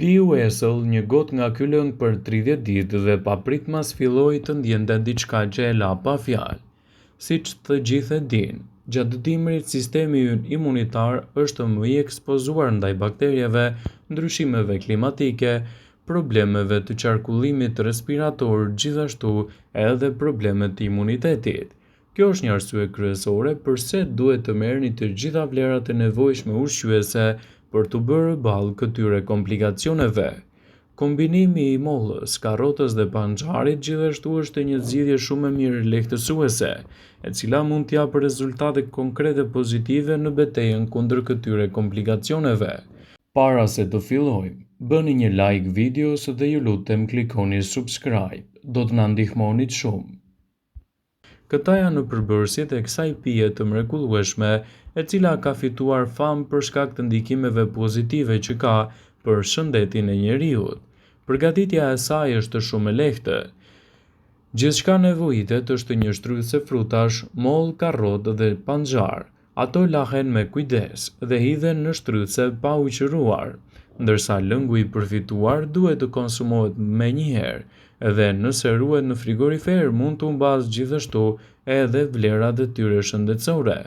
Piu esëll një gotë nga ky lëng për 30 ditë dhe papritmas filloi të ndjente diçka që e la pa fjalë. Siç të gjithë e dinë, gjatë dimrit sistemi ynë imunitar është më i ekspozuar ndaj bakterjeve, ndryshimeve klimatike, problemeve të qarkullimit respirator, gjithashtu edhe problemet të imunitetit. Kjo është një arsye kryesore pse duhet të merrni të gjitha vlerat e nevojshme ushqyese për të bërë balë këtyre komplikacioneve. Kombinimi i mollës, karrotës dhe panxarit gjithashtu është një zgjidhje shumë e mirë lehtësuese, e cila mund të japë rezultate konkrete pozitive në betejën kundër këtyre komplikacioneve. Para se të fillojmë, bëni një like videos dhe ju lutem klikoni subscribe, do të na ndihmonit shumë. Këta janë përbërësit e kësaj pije të mrekullueshme, e cila ka fituar famë për shkak të ndikimeve pozitive që ka për shëndetin e njeriut. Përgatitja e saj është shumë e lehtë. Gjithçka nevojitet është një shtrydhse frutash, mollë, karrotë dhe panxar. Ato lahen me kujdes dhe hidhen në shtrydhse pa u qëruar, ndërsa lëngu i përfituar duhet të konsumohet menjëherë, dhe nëse ruhet në frigorifer mund të humbasë gjithashtu edhe vlerat e tyre shëndetësore.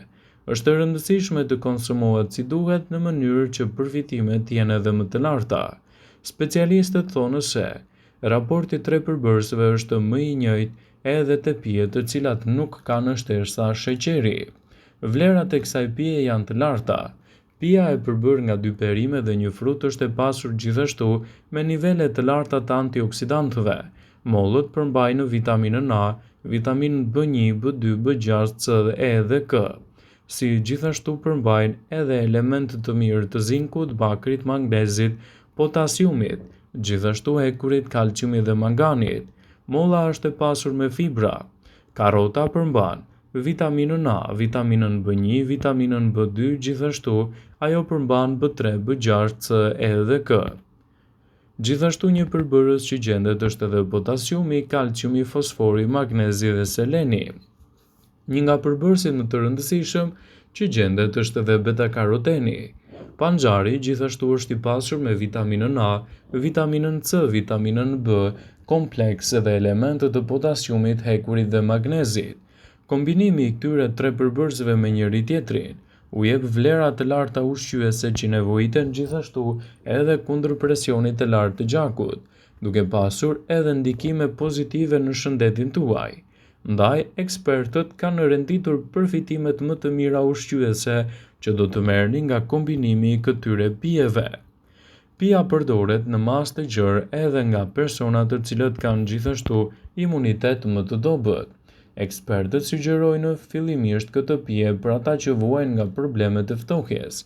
Është e rëndësishme të konsumohet si duhet në mënyrë që përfitimet të jenë edhe më të larta. Specialistët thonë se raporti 3 përbërësve është më i njëjtë edhe te pijet të cilat nuk kanë shtesë sheqeri. Vlerat e kësaj pije janë të larta. Pija e përbërë nga 2 perime dhe një frut është e pasur gjithashtu me nivele të larta të antioksidantëve. Mollët përmbajnë vitaminën A, vitaminën B1, B2, B6, C, E dhe K, si gjithashtu përmbajnë edhe elementë të mirë të zinkut, bakrit, magnezit, potasiumit, gjithashtu hekurit, kalciumit dhe manganit. Molla është e pasur me fibra. Karrota përmban vitaminën A, vitaminën B1, vitaminën B2, gjithashtu ajo përmban B3, B6, C, E dhe K. Gjithashtu një përbërës që gjendet është edhe potasiumi, kalciumi, fosfori, magnezi dhe seleni. Një nga përbërësit më të rëndësishëm që gjendet është edhe beta-karoteni. Panxari gjithashtu është i pasur me vitaminën A, vitaminën C, vitaminën B, kompleks dhe elemente të potasiumit, hekurit dhe magnezit. Kombinimi i këtyre 3 përbërësve me njëri tjetrin u jep vlera të larta ushqyese që nevojiten gjithashtu edhe kundër presionit të lartë të gjakut, duke pasur edhe ndikime pozitive në shëndetin tuaj. Ndaj, ekspertët kanë renditur përfitimet më të mira ushqyese që do të merrni nga kombinimi i këtyre pijeve. Pija përdoret në masë të gjerë edhe nga persona të cilët kanë gjithashtu imunitet më të dobët. Ekspertët sugjerojnë fillimisht këtë pije për ata që vuajnë nga problemet e ftohjes.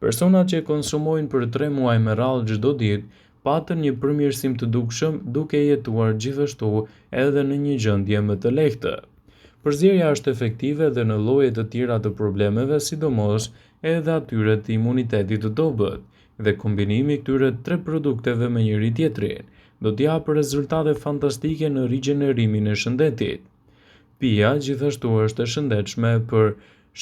Personat që konsumojnë për 3 muaj me radhë çdo ditë patën një përmirësim të dukshëm duke jetuar gjithashtu edhe në një gjendje më të lehtë. Përzierja është efektive edhe në lloje të tjera të problemeve, sidomos edhe atyre të imunitetit të dobët, dhe kombinimi i këtyre 3 produkteve me njëri tjetrin do të japë rezultate fantastike në rigjenerimin e shëndetit. Pija gjithashtu është e shëndetshme për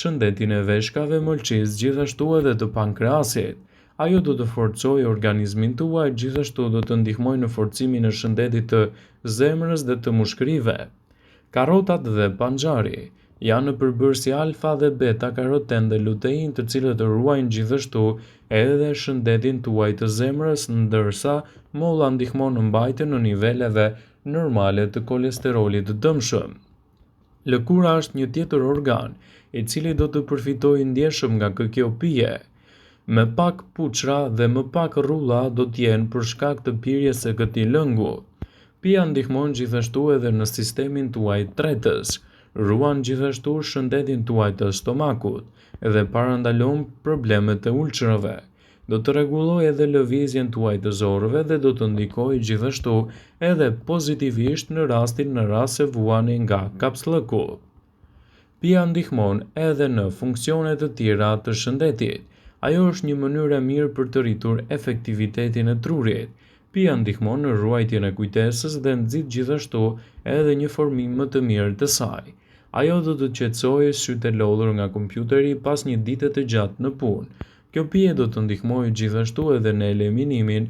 shëndetin e veshkave, molçisë, gjithashtu edhe të pankreasit. Ajo do të forcojë organizmin tuaj, gjithashtu do të ndihmojë në forcimin e shëndetit të zemrës dhe të mushkërive. Karrotat dhe panxari janë përbërësi alfa dhe beta karoten dhe lutein, të cilët ruajnë gjithashtu edhe shëndetin tuaj të zemrës, ndërsa molla ndihmon në mbajtjen në niveleve normale të kolesterolit të dëmshëm. Lëkura është një tjetër organ, i cili do të përfitojë ndjeshëm nga kjo pije. Me pak puçra dhe më pak rrulla do të jenë për shkak të pirjes së këtij lëngu. Pija ndihmon gjithashtu edhe në sistemin tuaj tretës, ruan gjithashtu shëndetin tuaj të stomakut dhe parandalon problemet e ulçrave. Do të rregullojë edhe lëvizjen tuaj të zorëve dhe do të ndikojë gjithashtu edhe pozitivisht në rast se vuani nga kapsllëku. Pija ndihmon edhe në funksione të tjera të shëndetit. Ajo është një mënyrë e mirë për të rritur efektivitetin e trurit. Pija ndihmon në ruajtjen e kujtesës dhe nxit gjithashtu edhe një formim më të mirë të saj. Ajo do të qetësojë sytë e lodhur nga kompjuteri pas një dite të gjatë në punë. Kjo pije do të ndihmojë gjithashtu edhe në eliminimin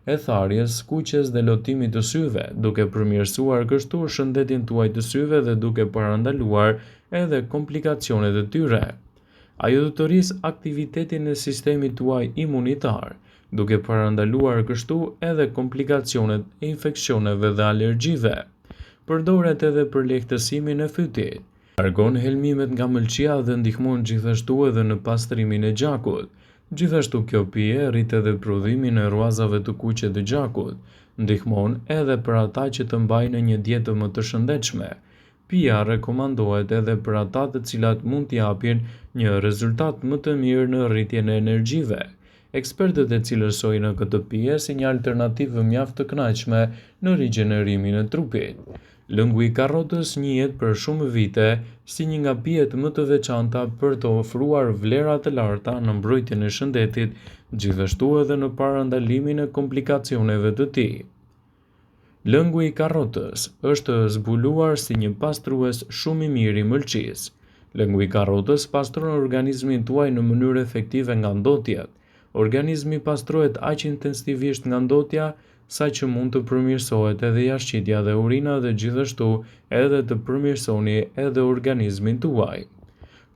e tharjes, kuqes dhe lotimit të syve, duke përmirësuar kështu shëndetin tuaj të syve dhe duke parandaluar edhe komplikacionet e tyre. Ajo do të rrisë aktivitetin e sistemit tuaj imunitar, duke parandaluar kështu edhe komplikacionet e infeksioneve dhe alergjive. Përdoret edhe për lehtësimin e fytit. Largon helmimet nga mëlçia dhe ndihmon gjithashtu edhe në pastrimin e gjakut. Gjithashtu kjo pije rrit edhe prodhimin e ruazave të kuqe të gjakut. Ndihmon edhe për ata që të mbajnë një dietë më të shëndetshme. Pija rekomandohet edhe për ata të cilat mund t'i japin një rezultat më të mirë në rritjen e energjive. Ekspertët e cilësojnë këtë pije si një alternativë mjaft të kënaqshme në rigjenerimin e trupit. Lëngu i karrotës njihet për shumë vite si një nga pijet më të veçanta për të ofruar vlera të larta në mbrojtjen e shëndetit, gjithashtu edhe në parandalimin e komplikacioneve të tij. Lëngu i karrotës është zbuluar si një pastrues shumë i mirë i mëlçisë. Lëngu i karrotës pastron organizmin tuaj në mënyrë efektive nga ndotjet. Organizmi pastrohet aq intensivisht nga ndotja sa që mund të përmirësohet edhe jashtëqitja dhe urina dhe gjithashtu edhe të përmirësoni edhe organizmin tuaj.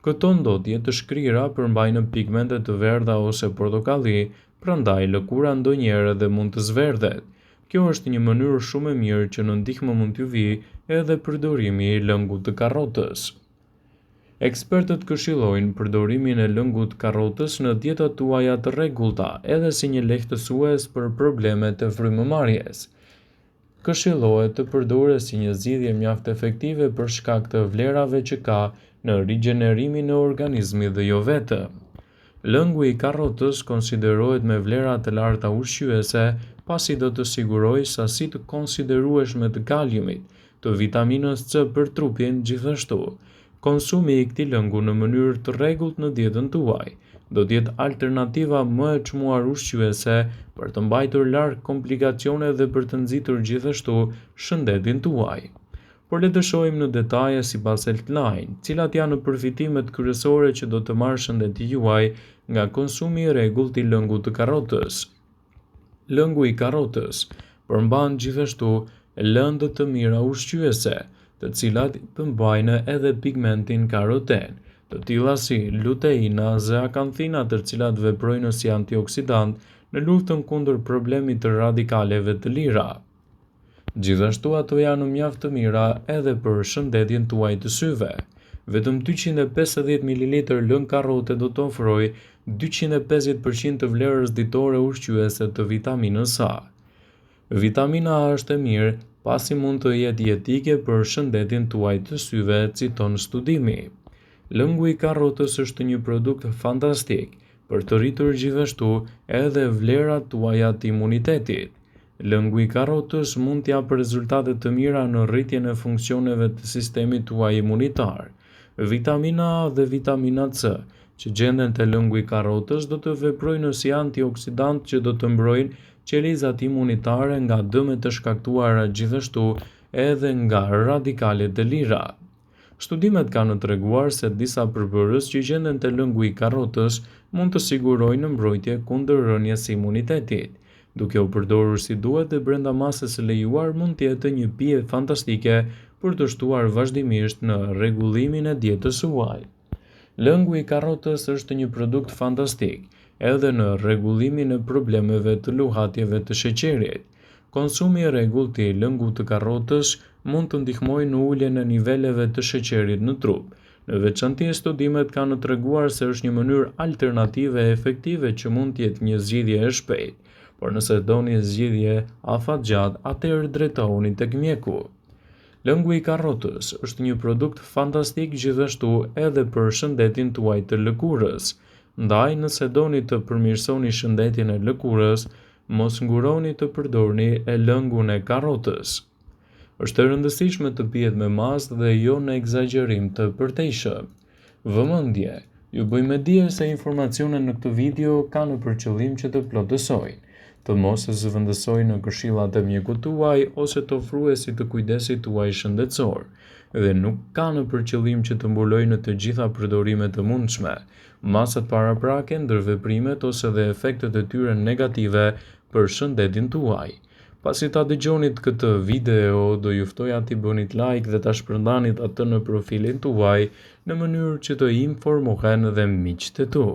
Këto ndotje të shkrira përmbajnë pigmente të verdha ose portokalli, prandaj lëkura ndonjëherë edhe mund të zverdhet. Kjo është një mënyrë shumë e mirë që në ndihmë mund t'ju vijë edhe përdorimi i lëngut të karrotës. Ekspertët këshillojnë përdorimin e lëngut të karrotës në dietat tuaja të rregullta, edhe si një lehtësues për problemet e frymëmarrjes. Këshillohet të përdoret si një zgjidhje mjaft efektive për shkak të vlerave që ka në rigjenerimin e organizmit dhe jo vetëm. Lëngu i karrotës konsiderohet me vlera të larta ushqyese, pasi do të sigurojë sasi të konsiderueshme të kaliumit, të vitaminës C për trupin gjithashtu. Konsumi i këtij lëngu në mënyrë të rregullt në dietën tuaj do të jetë alternativa më e çmuar ushqyese për të mbajtur larg komplikacione dhe për të nxitur gjithashtu shëndetin tuaj. Por le të shohim në detaje sipas Healthline, cilat janë përfitimet kryesore që do të marrë shëndeti juaj nga konsumi i rregullt i lëngut të karrotës. Lëngu i karrotës përmban gjithashtu lëndë të mira ushqyese, të cilat përmbajnë edhe pigmentin karoten, të tilla si luteina, zeakanthina, të cilat veprojnë si antioksidant në luftën kundër problemit të radikaleve të lira. Gjithashtu ato janë mjaft të mira edhe për shëndetin tuaj të syve. Vetëm 250 ml lëng karrote do të ofrojë 250% të vlerës ditore ushqyese të vitaminës A. Vitamina A është e mirë pasi mund të jetë jetike për shëndetin tuaj të syve, citon studimi. Lëngu i karrotës është një produkt fantastik për të rritur gjithashtu edhe vlerat tuaja të imunitetit. Lëngu i karrotës mund t'japë rezultate të mira në rritjen e funksioneve të sistemit tuaj imunitar. Vitamina A dhe vitamina C që gjenden te lëngu i karrotës do të veprojnë si antioksidant që do të mbrojnë qelizat imunitare nga dëmet të shkaktuara gjithashtu edhe nga radikalet e lira. Studimet kanë treguar se disa përbërës që gjenden te lëngu i karrotës mund të sigurojnë mbrojtje kundër rënies së imunitetit. Duke u përdorur si duhet dhe brenda masës së lejuar mund të jetë një pije fantastike për të shtuar vazhdimisht në rregullimin e dietës suaj. Lëngu i karrotës është një produkt fantastik edhe në rregullimin e problemeve të luhatjeve të sheqerit. Konsumi i rregullt i lëngut të karrotës mund të ndihmojë në uljen e niveleve të sheqerit në trup. Në veçanti studimet kanë treguar se është një mënyrë alternative e efektive që mund të jetë një zgjidhje e shpejtë, por nëse doni zgjidhje afatgjatë, atëherë drejtohuni tek mjeku. Lëngu i karrotës është një produkt fantastik gjithashtu edhe për shëndetin tuaj të lëkurës. Ndaj, nëse doni të përmirësoni shëndetin e lëkurës, mos nguroni të përdorni lëngun e karrotës. Është e rëndësishme të pihet me masë dhe jo në egzagerim të përtejshëm. Vëmendje, ju bëj me dije se informacionet në këtë video kanë për qëllim që të plotësojnë, të mos e zëvendësojnë në këshillat e mjekut tuaj ose të ofruesit të kujdesit tuaj shëndetësor, dhe nuk kanë për qëllim që të mbulojnë në të gjitha përdorimet të mundshme, masat paraprake, ndërveprimet ose dhe efektet e tyre negative për shëndetin tuaj. Pasi ta dëgjonit këtë video, do ju ftoja t'i bënit like dhe ta shpërndanit atë në profilin tuaj në mënyrë që të informohen edhe miqtë e tu.